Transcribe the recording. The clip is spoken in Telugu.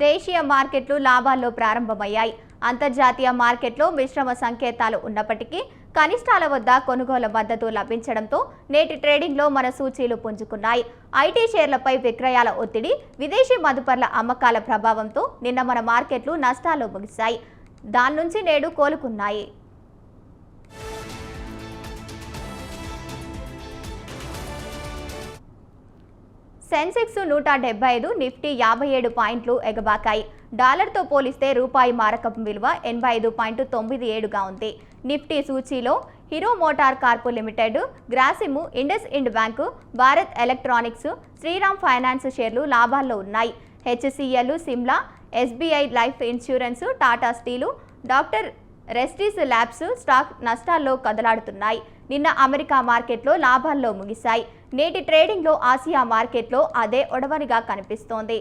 దేశీయ మార్కెట్లు లాభాల్లో ప్రారంభమయ్యాయి. అంతర్జాతీయ మార్కెట్లో మిశ్రమ సంకేతాలు ఉన్నప్పటికీ కనిష్టాల వద్ద కొనుగోలు మద్దతు లభించడంతో నేటి ట్రేడింగ్లో మన సూచీలు పుంజుకున్నాయి. ఐటీ షేర్లపై విక్రయాల ఒత్తిడి, విదేశీ మదుపర్ల అమ్మకాల ప్రభావంతో నిన్న మన మార్కెట్లు నష్టాల్లో ముగిశాయి. దాని నుంచి నేడు కోలుకున్నాయి. సెన్సెక్స్ 175, నిఫ్టీ 57 పాయింట్లు ఎగబాకాయి. డాలర్తో పోలిస్తే రూపాయి మారకం విలువ 85.97గా ఉంది. నిఫ్టీ సూచీలో Hero MotoCorp limited, Grasim, IndusInd bank, Bharat Electronics, Shriram Finance షేర్లు లాభాల్లో ఉన్నాయి. HCL, Cipla, SBI life insurance, Tata Steel, doctor Reddy's labs stock నష్టాల్లో కదలాడుతున్నాయి. నిన్న అమెరికా మార్కెట్లో లాభాల్లో ముగిశాయి. నేటి ట్రేడింగ్లో ఆసియా మార్కెట్లో అదే ఒడవనిగా కనిపిస్తోంది.